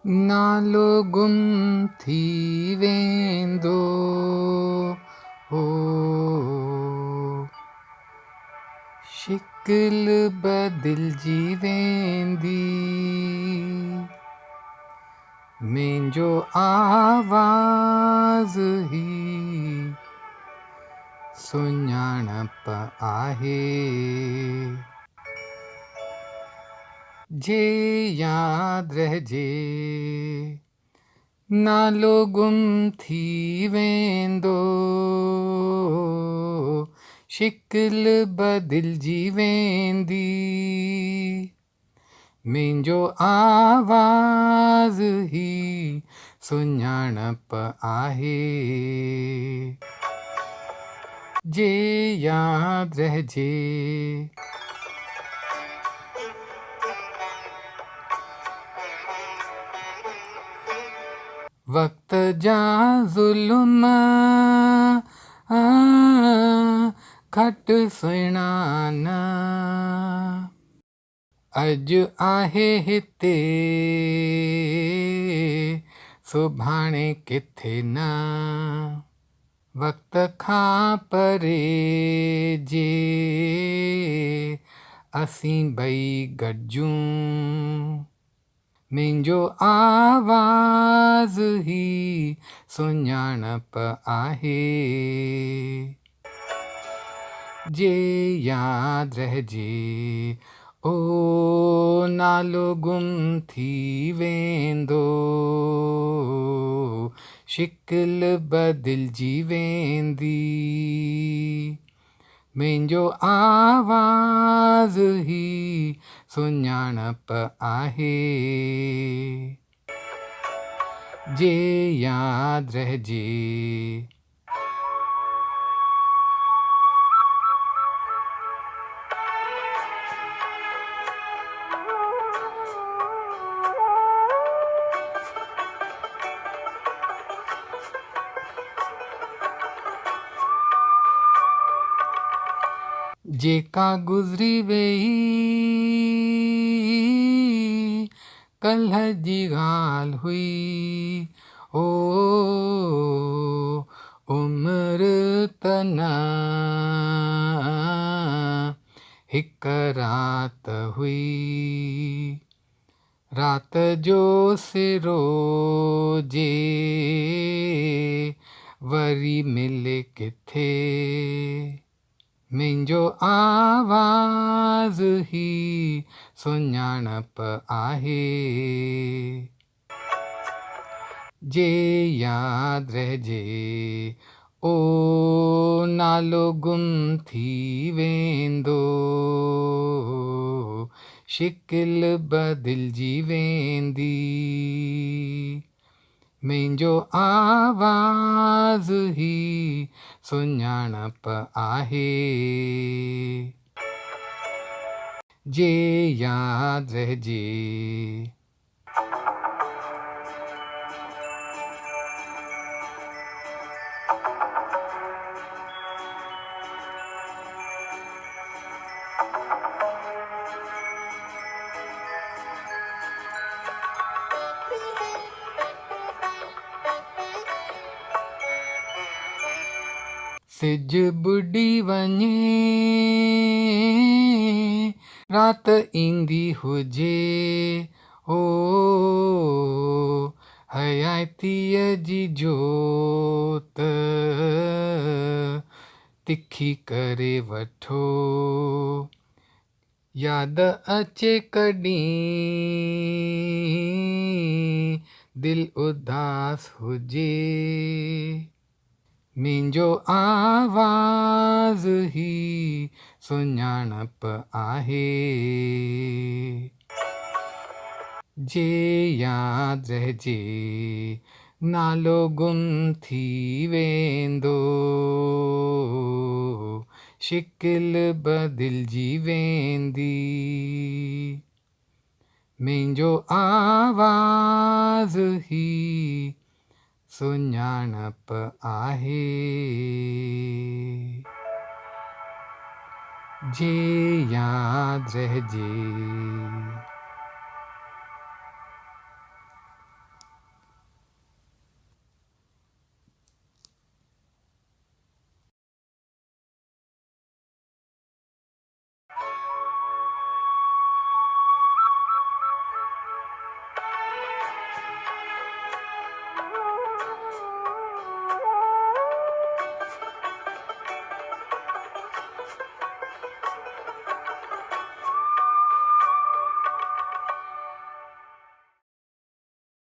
नालो गुम थी वेंदो हो, शिकिल बदिलजी वेंदी, मुंहिंजो आवाज़ ही सुञाणप आहे। जे याद रहिजे नालो गुम थी वेंदो, शिकिल बदिलजी वेंदी, मुंहिंजो आवाज़ ही सुञाणप आहे। जे याद रहिजे वक्त जा ज़ुल्म घट सुहिणा अॼु आहे हिते सुभाणे किथे न, वक्त खां परे जे असीं ॿई गॾिजूं, मुंहिंजो आवाज़ ही सुञाणप आहे। जे याद रहिजे ओ नालो गुम थी वेंदो, शिकिल बदिलजी वेंदी, मुंहिंजो आवाज़ ही सुञाणप आहे। जे याद रहिजे जेका गुज़री वई कल्ह जी ॻाल्हि हुई, ओ उमिरि त न हिक राति हुई, राति जो सिरो जे वरी मिले किथे, मुंहिंजो आवाज़ ही सुञाणप आहे। जे याद रहिजे ओ नालो गुम थी वेंदो, शिकिल बदिलजी वेंदी, मुंहिंजो आवाज़ ही सुञाणप आहे। जे याद रहिजे सिज बुॾी वञे राति ईंदी हुजे, ओ हयातीअ जी जोत तिखी करे वठो, याद अचे कॾहिं दिलि उदास हुजे, मुंहिंजो आवाज़ ही सुञाणप आहे। जे याद रहिजे नालो गुम थी वेंदो, शिकिल बदिलजी वेंदी, मुंहिंजो आवाज़ ही सुञाणप आहे। जे याद रहिजे